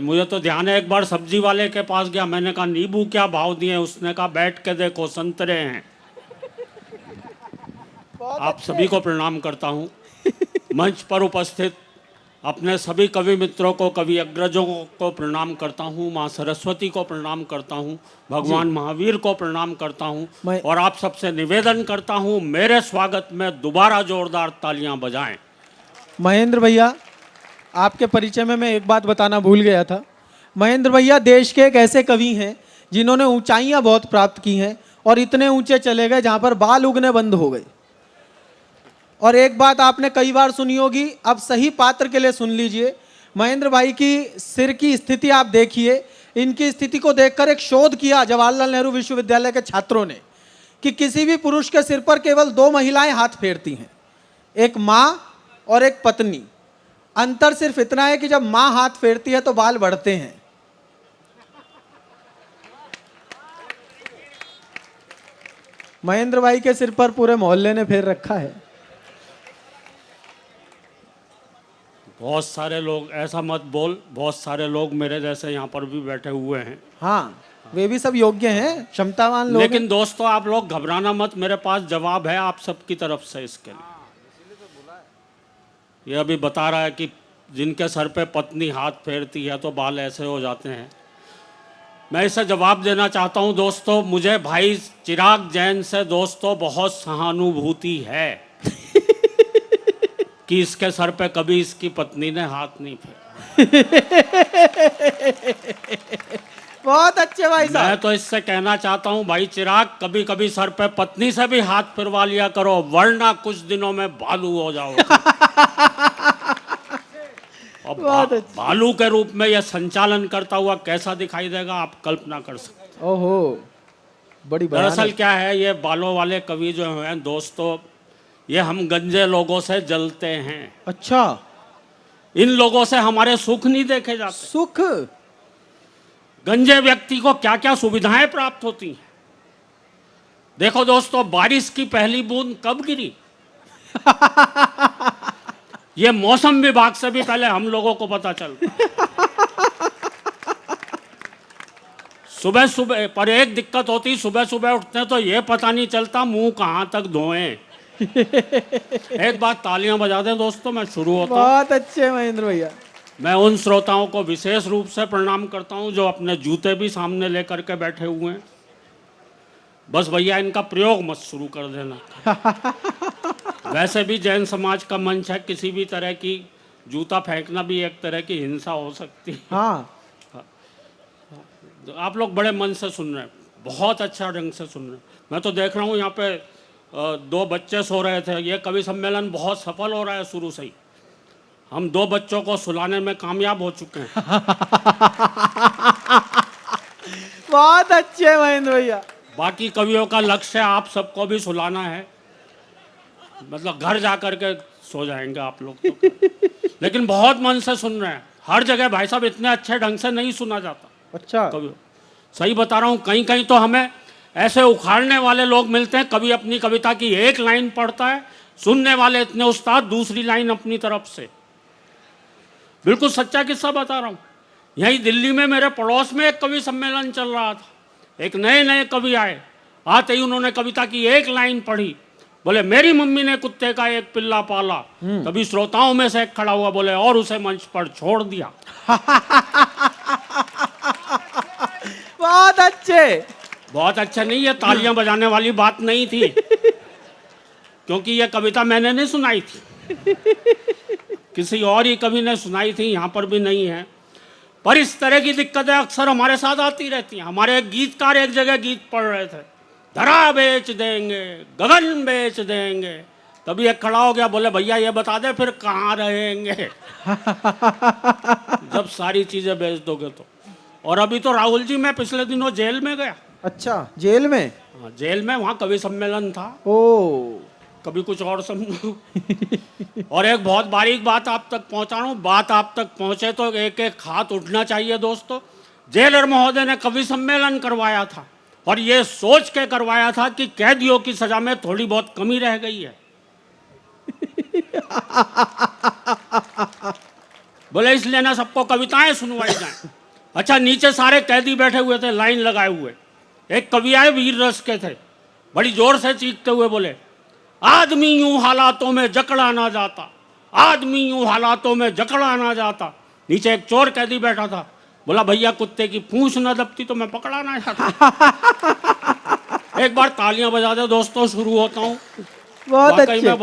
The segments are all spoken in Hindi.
मुझे तो ध्यान है, एक बार सब्जी वाले के पास गया, मैंने कहा नींबू क्या भाव दिए, उसने कहा बैठ के देखो संतरे हैं। आप सभी को प्रणाम करता हूँ। मंच पर उपस्थित अपने सभी कवि मित्रों को, कवि अग्रजों को प्रणाम करता हूँ। माँ सरस्वती को प्रणाम करता हूँ, भगवान महावीर को प्रणाम करता हूँ और आप सबसे निवेदन करता हूँ मेरे स्वागत में दोबारा जोरदार तालियां बजाएं। महेंद्र भैया, आपके परिचय में मैं एक बात बताना भूल गया था। महेंद्र भैया देश के एक ऐसे कवि हैं जिन्होंने ऊंचाइयां बहुत प्राप्त की हैं और इतने ऊंचे चले गए जहां पर बाल उगने बंद हो गए। और एक बात आपने कई बार सुनी होगी, अब सही पात्र के लिए सुन लीजिए। महेंद्र भाई की सिर की स्थिति आप देखिए। इनकी स्थिति को देखकर एक शोध किया जवाहरलाल नेहरू विश्वविद्यालय के छात्रों ने कि किसी भी पुरुष के सिर पर केवल 2 महिलाएं हाथ फेरती हैं, एक माँ और एक पत्नी। अंतर सिर्फ इतना है कि जब माँ हाथ फेरती है तो बाल बढ़ते हैं। महेंद्र भाई के सिर पर पूरे मोहल्ले ने फेर रखा है। बहुत सारे लोग, ऐसा मत बोल, बहुत सारे लोग मेरे जैसे यहाँ पर भी बैठे हुए हैं। हाँ, वे भी सब योग्य हैं, क्षमतावान लोग। लेकिन दोस्तों आप लोग घबराना मत, मेरे पास जवाब है आप सबकी तरफ से इसके लिए। ये अभी बता रहा है कि जिनके सर पे पत्नी हाथ फेरती है तो बाल ऐसे हो जाते हैं। मैं इसे जवाब देना चाहता हूँ दोस्तों, मुझे भाई चिराग जैन से दोस्तों बहुत सहानुभूति है कि इसके सर पे कभी इसकी पत्नी ने हाथ नहीं फेरा। बहुत अच्छे भाई साहब। मैं तो इससे कहना चाहता हूँ भाई चिराग, कभी कभी सर पे पत्नी से भी हाथ फिरवा लिया करो, वरना कुछ दिनों में भालू हो जाओगे। और भालू के रूप में यह संचालन करता हुआ कैसा दिखाई देगा आप कल्पना कर सकते। ओहो, बड़ी बात। दरअसल क्या है, ये बालों वाले कवि जो हैं दोस्तों, ये हम गंजे लोगों से जलते हैं। अच्छा, इन लोगों से हमारे सुख नहीं देखे जाते। सुख? गंजे व्यक्ति को क्या क्या सुविधाएं प्राप्त होती हैं। देखो दोस्तों, बारिश की पहली बूंद कब गिरी? ये मौसम विभाग से भी पहले हम लोगों को पता चलता। सुबह सुबह पर एक दिक्कत होती, सुबह सुबह उठते हैं तो ये पता नहीं चलता मुंह कहां तक धोएं। एक बात तालियां बजा दें दोस्तों, मैं शुरू होता हूं। बहुत अच्छे महेंद्र भैया। मैं उन श्रोताओं को विशेष रूप से प्रणाम करता हूं जो अपने जूते भी सामने लेकर के बैठे हुए हैं। बस भैया इनका प्रयोग मत शुरू कर देना। वैसे भी जैन समाज का मंच है, किसी भी तरह की जूता फेंकना भी एक तरह की हिंसा हो सकती है। हाँ। आप लोग बड़े मन से सुन रहे हैं, बहुत अच्छा ढंग से सुन रहे हैं। मैं तो देख रहा हूँ यहाँ पे 2 बच्चे सो रहे थे। ये कवि सम्मेलन बहुत सफल हो रहा है शुरू से ही। हम 2 बच्चों को सुलाने में कामयाब हो चुके हैं। बहुत अच्छे महेंद्र भैया। बाकी कवियों का लक्ष्य है आप सबको भी सुलाना है, मतलब घर जा कर के सो जाएंगे आप लोग तो। लेकिन बहुत मन से सुन रहे हैं। हर जगह भाई साहब इतने अच्छे ढंग से नहीं सुना जाता। अच्छा, कवियों सही बता रहा हूँ, कहीं कहीं तो हमें ऐसे उखाड़ने वाले लोग मिलते हैं। कवि अपनी कविता की एक लाइन पढ़ता है, सुनने वाले इतने उस्ताद दूसरी लाइन अपनी तरफ से। बिल्कुल सच्चा किस्सा बता रहा हूँ। यहीं दिल्ली में मेरे पड़ोस में एक कवि सम्मेलन चल रहा था। एक नए कवि आए, आते ही उन्होंने कविता की एक लाइन पढ़ी, बोले मेरी मम्मी ने कुत्ते का एक पिल्ला पाला। तभी श्रोताओं में से एक खड़ा हुआ, बोले और उसे मंच पर छोड़ दिया। बहुत अच्छे। बहुत अच्छा नहीं, ये तालियां बजाने वाली बात नहीं थी, क्योंकि ये कविता मैंने नहीं सुनाई थी, किसी और ही कवि ने सुनाई थी, यहाँ पर भी नहीं है। पर इस तरह की दिक्कतें अक्सर हमारे साथ आती रहती हैं। हमारे एक गीतकार एक जगह गीत पढ़ रहे थे, धरा बेच देंगे, गगन बेच देंगे। तभी एक खड़ा हो गया, बोले भैया ये बता दे फिर कहाँ रहेंगे जब सारी चीजें बेच दोगे तो। और अभी तो राहुल जी, मैं पिछले दिनों जेल में गया। अच्छा, जेल में? हाँ, जेल में, वहाँ कवि सम्मेलन था। ओ, कभी कुछ और समझो। और एक बहुत बारीक बात आप तक पहुँचा रहा हूँ, बात आप तक पहुँचे तो एक एक हाथ उठना चाहिए दोस्तों। जेलर महोदय ने कवि सम्मेलन करवाया था और ये सोच के करवाया था कि कैदियों की सजा में थोड़ी बहुत कमी रह गई है। बोले इसलिए ना सबको कविताएं सुनवाई जाएं। अच्छा, नीचे सारे कैदी बैठे हुए थे लाइन लगाए हुए। एक कवि आए वीर रस के थे, बड़ी जोर से चीखते हुए बोले, आदमी यूं हालातों में जकड़ा ना जाता, आदमी यूं हालातों में जकड़ा ना जाता। नीचे एक चोर कैदी बैठा था, बोला भैया कुत्ते की पूंछ न दबती तो मैं पकड़ा ना जाता। एक बार तालियां बजा दे दोस्तों, शुरू होता हूँ। बहुत वाकई अच्छे। में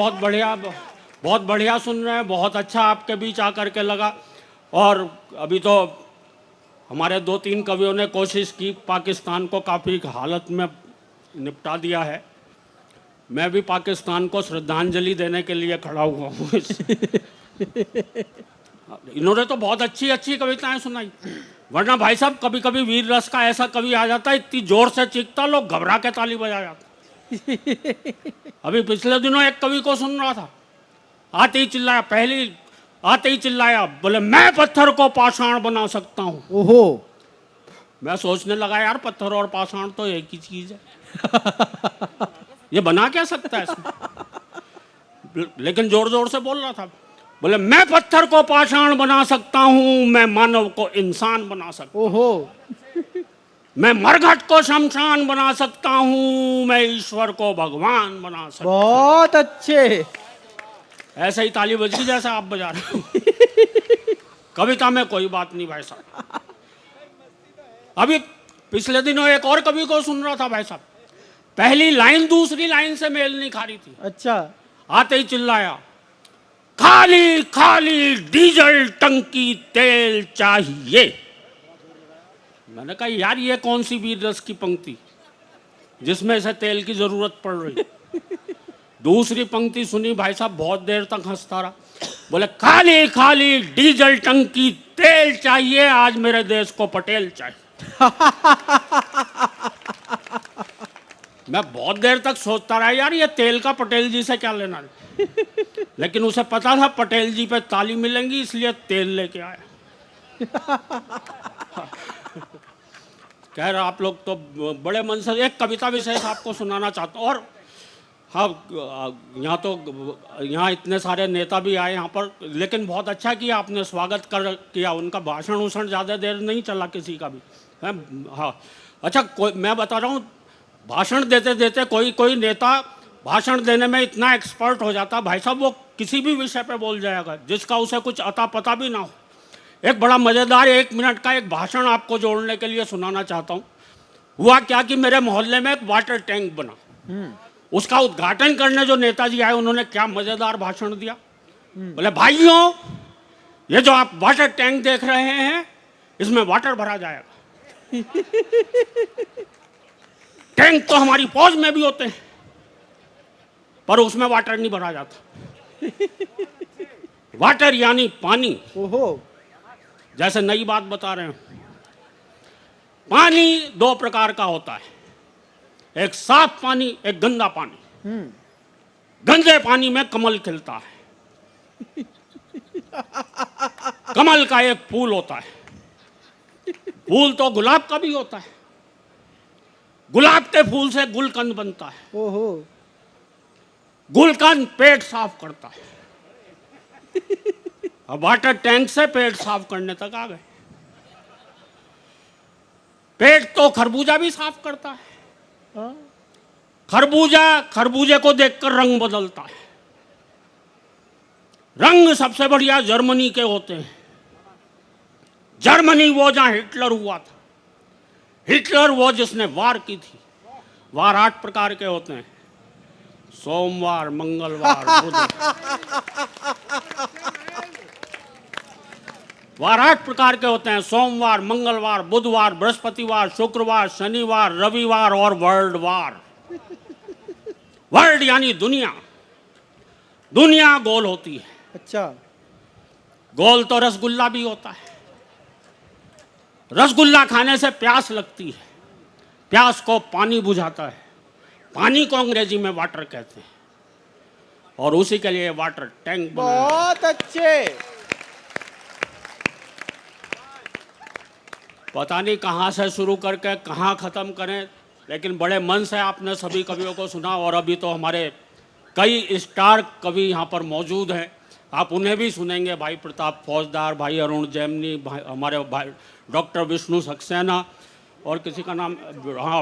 बहुत बढ़िया सुन रहे हैं, बहुत अच्छा आपके बीच आकर के लगा। और अभी तो हमारे 2-3 कवियों ने कोशिश की, पाकिस्तान को काफ़ी हालत में निपटा दिया है। मैं भी पाकिस्तान को श्रद्धांजलि देने के लिए खड़ा हुआ हूँ। इन्होंने तो बहुत अच्छी अच्छी कविताएं सुनाई, वरना भाई साहब कभी कभी वीर रस का ऐसा कवि आ जाता है, इतनी जोर से चीखता लोग घबरा के ताली बजा जाते। अभी पिछले दिनों एक कवि को सुन रहा था, आते ही चिल्लाया, बोले मैं पत्थर को पाषाण बना सकता हूँ। ओहो। मैं सोचने लगा यार, पत्थर और पाषाण तो एक ही चीज है, ये बना क्या सकता है इसमें? लेकिन जोर जोर से बोल रहा था, बोले मैं पत्थर को पाषाण बना सकता हूँ, मैं मानव को इंसान बना सकता हूँ, ओहो। मैं मरघट को शमशान बना सकता हूँ, मैं ईश्वर को भगवान बना सकता हूँ। बहुत अच्छे। ऐसे ही ताली बज गई जैसा आप बजा रहे हो। कविता में कोई बात नहीं भाई साहब। अभी पिछले दिनों एक और कवि को सुन रहा था भाई साहब, पहली लाइन दूसरी लाइन से मेल नहीं खा रही थी। अच्छा। आते ही चिल्लाया, खाली खाली डीजल टंकी तेल चाहिए। मैंने कहा यार ये कौन सी वीर रस की पंक्ति जिसमें से तेल की जरूरत पड़ रही। दूसरी पंक्ति सुनी भाई साहब, बहुत देर तक हंसता रहा। बोले खाली खाली डीजल टंकी तेल चाहिए, आज मेरे देश को पटेल चाहिए। मैं बहुत देर तक सोचता रहा यार ये तेल का पटेल जी से क्या लेना, लेकिन उसे पता था पटेल जी पे ताली मिलेंगी, इसलिए तेल लेके आया। कह रहा आप लोग तो बड़े मन से। एक कविता विशेष आपको सुनाना चाहता हूँ। और हाँ, यहाँ इतने सारे नेता भी आए यहाँ पर, लेकिन बहुत अच्छा किया आपने, स्वागत किया उनका। भाषण उषण ज़्यादा देर नहीं चला किसी का भी है। हाँ अच्छा, मैं बता रहा हूँ, भाषण देते देते कोई नेता भाषण देने में इतना एक्सपर्ट हो जाता भाई साहब, वो किसी भी विषय पे बोल जाएगा जिसका उसे कुछ अता पता भी ना हो। एक बड़ा मज़ेदार 1 मिनट का एक भाषण आपको जोड़ने के लिए सुनाना चाहता हूँ। हुआ क्या कि मेरे मोहल्ले में एक वाटर टैंक बना, उसका उद्घाटन करने जो नेताजी आए उन्होंने क्या मज़ेदार भाषण दिया। बोले भाइयों, ये जो आप वाटर टैंक देख रहे हैं इसमें वाटर भरा जाएगा। टैंक तो हमारी फौज में भी होते हैं, पर उसमें वाटर नहीं भरा जाता। वाटर यानी पानी। ओहो। जैसे नई बात बता रहे हैं, पानी 2 प्रकार का होता है, एक साफ पानी, एक गंदा पानी। गंदे पानी में कमल खिलता है। कमल का एक फूल होता है, फूल तो गुलाब का भी होता है, गुलाब के फूल से गुलकंद बनता है। ओहो। गुलकंद पेट साफ करता है। अब वाटर टैंक से पेट साफ करने तक आ गए। पेट तो खरबूजा भी साफ करता है। खरबूजे को देखकर रंग बदलता है। रंग सबसे बढ़िया जर्मनी के होते हैं। जर्मनी वो जहां हिटलर हुआ था, हिटलर वो जिसने वार की थी। वार 8 प्रकार के होते हैं, सोमवार, मंगलवार, बुध। वार 8 प्रकार के होते हैं, सोमवार, मंगलवार, बुधवार, बृहस्पतिवार, शुक्रवार, शनिवार, रविवार और वर्ल्ड वार। वर्ल्ड यानी दुनिया। दुनिया गोल होती है। अच्छा। गोल तो रसगुल्ला भी होता है। रसगुल्ला खाने से प्यास लगती है, प्यास को पानी बुझाता है। पानी को अंग्रेजी में वाटर कहते हैं, और उसी के लिए वाटर टैंक बनाया। बहुत अच्छे। पता नहीं कहाँ से शुरू करके कहाँ ख़त्म करें, लेकिन बड़े मन से आपने सभी कवियों को सुना। और अभी तो हमारे कई स्टार कवि यहाँ पर मौजूद हैं। आप उन्हें भी सुनेंगे, भाई प्रताप फौजदार, भाई अरुण जैमिनी, हमारे भाई डॉक्टर विष्णु सक्सेना, और किसी का नाम, हाँ,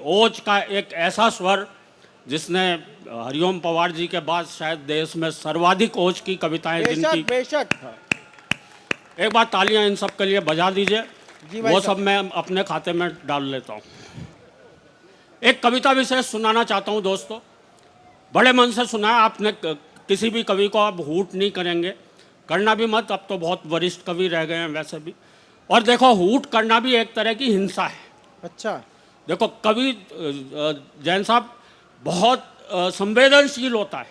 ओज का एक ऐसा स्वर जिसने हरिओम पवार जी के बाद शायद देश में सर्वाधिक ओज की कविताएं जिनकी, बेशक। एक बार तालियां इन सब के लिए बजा दीजिए। जी भाई वो साहब। सब मैं अपने खाते में डाल लेता हूँ। एक कविता विशेष सुनाना चाहता हूँ दोस्तों, बड़े मन से सुना है आपने। किसी भी कवि को आप हूट नहीं करेंगे, करना भी मत, अब तो बहुत वरिष्ठ कवि रह गए हैं वैसे भी। और देखो, हूट करना भी एक तरह की हिंसा है। अच्छा। देखो, कवि जैन साहब बहुत संवेदनशील होता है,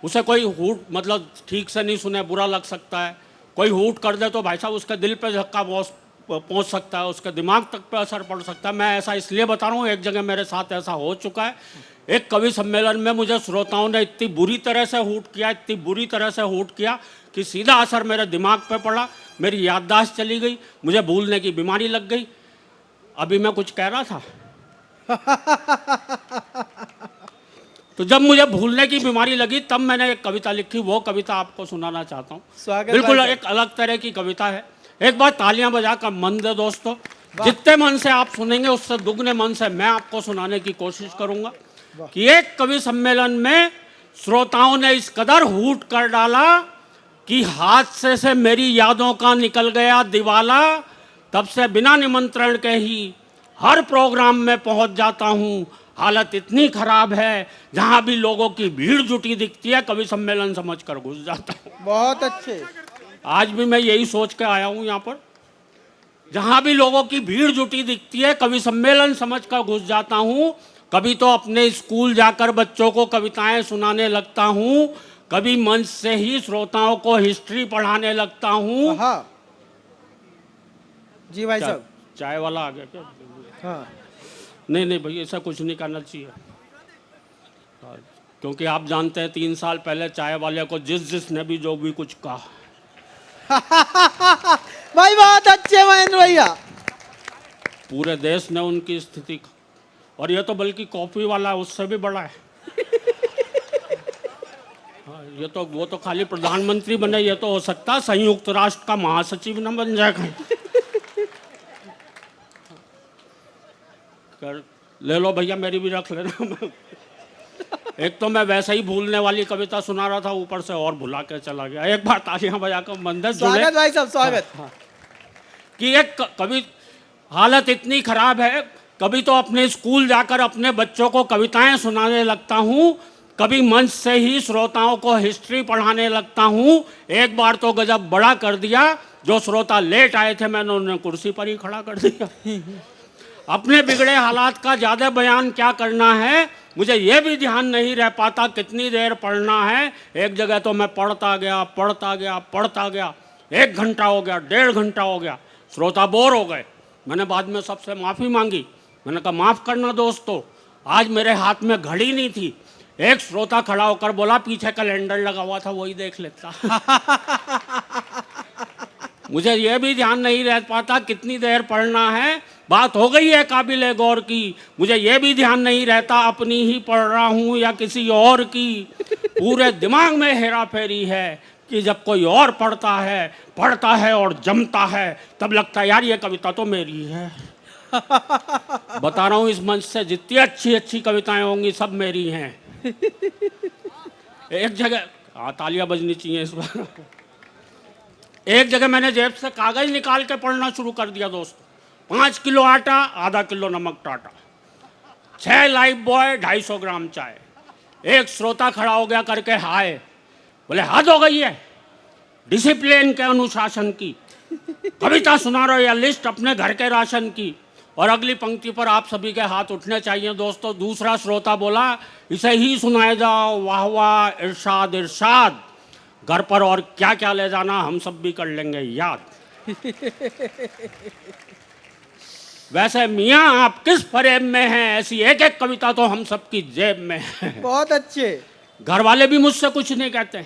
उसे कोई हूट मतलब ठीक से नहीं सुने बुरा लग सकता है, कोई हूट कर दे तो भाई साहब उसके दिल पे धक्का पहुंच सकता है, उसके दिमाग तक पे असर पड़ सकता है। मैं ऐसा इसलिए बता रहा हूँ, एक जगह मेरे साथ ऐसा हो चुका है। एक कवि सम्मेलन में मुझे श्रोताओं ने इतनी बुरी तरह से हूट किया, इतनी बुरी तरह से हूट किया कि सीधा असर मेरे दिमाग पे पड़ा, मेरी याददाश्त चली गई, मुझे भूलने की बीमारी लग गई। अभी मैं कुछ कह रहा था तो जब मुझे भूलने की बीमारी लगी तब मैंने एक कविता लिखी, वो कविता आपको सुनाना चाहता हूँ। स्वागत बिल्कुल भाई एक अलग तरह की कविता है। एक बार तालियां बजा कर मन दे दोस्तों, जितने मन से आप सुनेंगे उससे दुगने मन से मैं आपको सुनाने की कोशिश करूंगा। कि एक कवि सम्मेलन में श्रोताओं ने इस कदर हूट कर डाला कि हादसे से मेरी यादों का निकल गया दिवाला। तब से बिना निमंत्रण के ही हर प्रोग्राम में पहुंच जाता हूं। हालत इतनी खराब है, जहां भी लोगों की भीड़ जुटी दिखती है कवि सम्मेलन समझकर घुस जाता हूं। बहुत अच्छे। आज भी मैं यही सोच के आया हूं यहाँ पर, जहां भी लोगों की भीड़ जुटी दिखती है कवि सम्मेलन समझकर घुस जाता हूं। कभी तो अपने स्कूल जाकर बच्चों को कविताएं सुनाने लगता हूं, कभी मंच से ही श्रोताओं को हिस्ट्री पढ़ाने लगता हूं। हाँ जी भाई साहब। चाय वाला आ गया क्या? हाँ नहीं नहीं भैया, ऐसा कुछ नहीं करना चाहिए। क्योंकि आप जानते हैं 3 साल पहले चाय वाले को जिसने भी जो भी कुछ कहा भाई बहुत अच्छे महेंद्र भैया। पूरे देश ने उनकी स्थिति, और ये तो बल्कि कॉफी वाला है उससे भी बड़ा है। हाँ, ये तो वो तो खाली प्रधानमंत्री बने, ये तो हो सकता है संयुक्त राष्ट्र का महासचिव न बन जाए कहीं। कर ले लो भैया, मेरी भी रख लेना। एक तो मैं वैसे ही भूलने वाली कविता सुना रहा था, ऊपर से और भुला के चला गया। एक बार तालियां बजाकर मंदिर स्वागत भाई साहब, स्वागत। हाँ, कि एक कवि, हालत इतनी खराब है, कभी तो अपने स्कूल जाकर अपने बच्चों को कविताएं सुनाने लगता हूँ, कभी मंच से ही श्रोताओं को हिस्ट्री पढ़ाने लगता हूँ। एक बार तो गजब बड़ा कर दिया, जो श्रोता लेट आए थे मैंने उन्हें कुर्सी पर ही खड़ा कर दिया। अपने बिगड़े हालात का ज़्यादा बयान क्या करना है, मुझे ये भी ध्यान नहीं रह पाता कितनी देर पढ़ना है। एक जगह तो मैं पढ़ता गया पढ़ता गया पढ़ता गया, 1 घंटा हो गया, 1.5 घंटा हो गया, श्रोता बोर हो गए। मैंने बाद में सबसे माफ़ी मांगी, मैंने कहा माफ़ करना दोस्तों, आज मेरे हाथ में घड़ी नहीं थी। एक श्रोता खड़ा होकर बोला पीछे कैलेंडर लगा हुआ था वही देख लेता। मुझे यह भी ध्यान नहीं रह पाता कितनी देर पढ़ना है, बात हो गई है काबिल गौर की। मुझे यह भी ध्यान नहीं रहता अपनी ही पढ़ रहा हूँ या किसी और की। पूरे दिमाग में हेरा फेरी है कि जब कोई और पढ़ता है और जमता है, तब लगता है यार ये कविता तो मेरी है। बता रहा हूँ, इस मंच से जितनी अच्छी अच्छी कविताएं होंगी सब मेरी हैं। एक जगह तालियां बजनी चाहिए इस बार। एक जगह मैंने जेब से कागज निकाल के पढ़ना शुरू कर दिया दोस्तों। 5 किलो आटा, आधा किलो नमक टाटा, 6 लाइफ बॉय, 250 ग्राम चाय। एक श्रोता खड़ा हो गया करके हाय, बोले हद हो गई है डिसिप्लिन के अनुशासन की, कविता सुना रहे हो या लिस्ट अपने घर के राशन की। और अगली पंक्ति पर आप सभी के हाथ उठने चाहिए दोस्तों। दूसरा श्रोता बोला इसे ही सुनाए जाओ, वाह वाह, इरशाद इरशाद, घर पर और क्या क्या ले जाना हम सब भी कर लेंगे याद। वैसे मियाँ आप किस फरेब में हैं, ऐसी एक एक कविता तो हम सबकी जेब में है। बहुत अच्छे। घर वाले भी मुझसे कुछ नहीं कहते,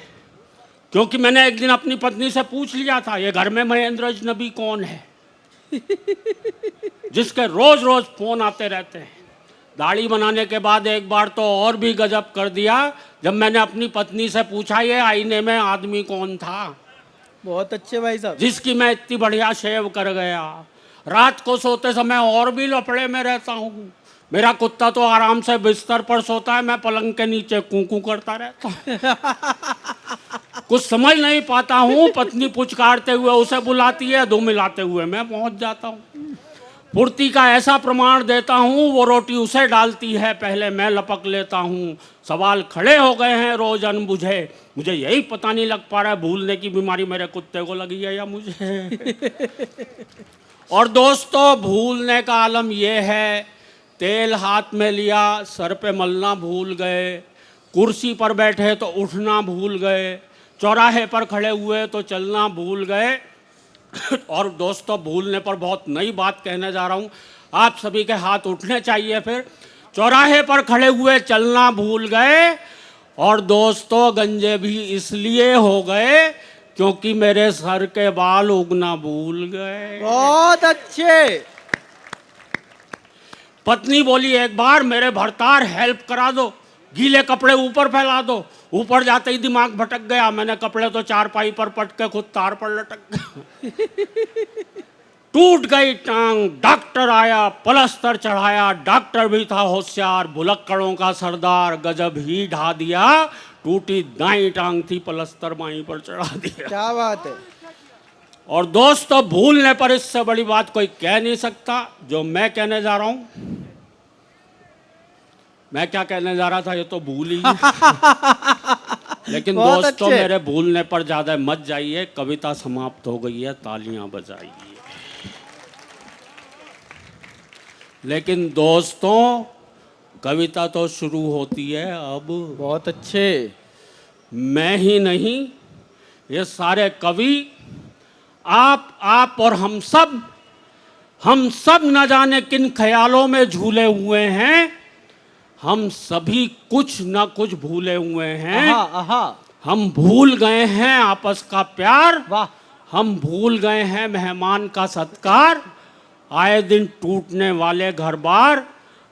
क्योंकि मैंने एक दिन अपनी पत्नी से पूछ लिया था ये घर में महेंद्र अजनबी कौन है, जिसके रोज रोज फोन आते रहते हैं। दाढ़ी बनाने के बाद एक बार तो और भी गजब कर दिया, जब मैंने अपनी पत्नी से पूछा ये आईने में आदमी कौन था बहुत अच्छे भाई साहब। जिसकी मैं इतनी बढ़िया शेव कर गया। रात को सोते समय और भी लफड़े में रहता हूँ। मेरा कुत्ता तो आराम से बिस्तर पर सोता है, मैं पलंग के नीचे कूकू करता रहता हूँ। कुछ समझ नहीं पाता हूँ। पत्नी पुचकारते हुए उसे बुलाती है, दो मिलाते हुए मैं पहुंच जाता हूँ। पूर्ति का ऐसा प्रमाण देता हूँ, वो रोटी उसे डालती है, पहले मैं लपक लेता हूँ। सवाल खड़े हो गए हैं रोज अनबुझे, मुझे यही पता नहीं लग पा रहा है भूलने की बीमारी मेरे कुत्ते को लगी है या मुझे। और दोस्तों, भूलने का आलम ये है, तेल हाथ में लिया सर पे मलना भूल गए, कुर्सी पर बैठे तो उठना भूल गए, चौराहे पर खड़े हुए तो चलना भूल गए। और दोस्तों, भूलने पर बहुत नई बात कहने जा रहा हूँ, आप सभी के हाथ उठने चाहिए। फिर चौराहे पर खड़े हुए चलना भूल गए। और दोस्तों, गंजे भी इसलिए हो गए क्योंकि मेरे सर के बाल उगना भूल गए। बहुत अच्छे। पत्नी बोली एक बार मेरे भरतार हेल्प करा दो, गीले कपड़े ऊपर फैला दो। ऊपर जाते ही दिमाग भटक गया, मैंने कपड़े तो चारपाई पर पटके खुद तार पर लटक गया। टूट गई टांग, डॉक्टर आया, प्लास्टर चढ़ाया, डॉक्टर भी था होशियार, भुलक्कड़ों का सरदार, गजब ही ढा दिया। टूटी दाई टांग थी, प्लास्टर बाई पर चढ़ा दिया। क्या बात है। और दोस्तों, भूलने पर इससे बड़ी बात कोई कह नहीं सकता। जो मैं कहने जा रहा हूं, मैं क्या कहने जा रहा था ये तो भूल ही। लेकिन दोस्तों, मेरे भूलने पर ज्यादा मत जाइए, कविता समाप्त हो गई है, तालियां बजाइए। लेकिन दोस्तों, कविता तो शुरू होती है अब। बहुत अच्छे। मैं ही नहीं, ये सारे कवि, आप और हम सब न जाने किन ख्यालों में झूले हुए हैं। हम सभी कुछ न कुछ भूले हुए हैं। हम भूल गए हैं आपस का प्यार, वाह। हम भूल गए हैं मेहमान का सत्कार, आए दिन टूटने वाले घर बार।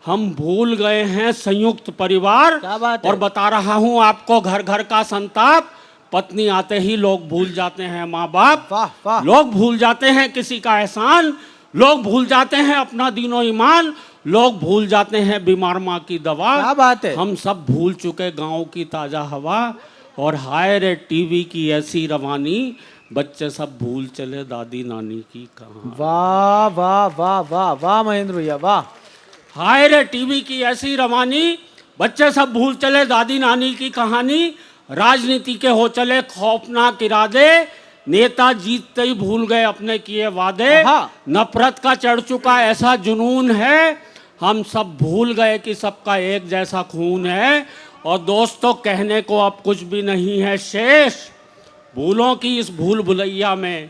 हम भूल गए हैं संयुक्त परिवार। क्या बात है। और बता रहा हूं आपको घर घर का संताप, पत्नी आते ही लोग भूल जाते हैं माँ बाप। वाह वाह। लोग भूल जाते हैं किसी का एहसान, लोग भूल जाते हैं अपना दीनो ईमान, लोग भूल जाते हैं बीमार माँ की दवा। क्या बात है। हम सब भूल चुके गाँव की ताजा हवा। और हाय रे टीवी की ऐसी रवानी, बच्चे सब भूल चले दादी नानी की कहानी। वाह वाह वाह वाह वाह महेंद्र भैया, वाह। हाय रे टीवी की ऐसी रवानी, बच्चे सब भूल चले दादी नानी की कहानी। राजनीति के हो चले खौफनाक इरादे, नेता जीतते ही भूल गए अपने किए वादे। नफरत का चढ़ चुका ऐसा जुनून है, हम सब भूल गए कि सबका एक जैसा खून है। और दोस्तों, कहने को अब कुछ भी नहीं है शेष, भूलों की इस भूल भुलैया में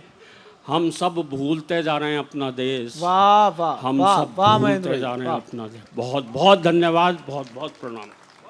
हम सब भूलते जा रहे हैं अपना देश। वाह वाह। हम सब भूलते जा रहे हैं अपना देश। बहुत बहुत धन्यवाद, बहुत बहुत प्रणाम।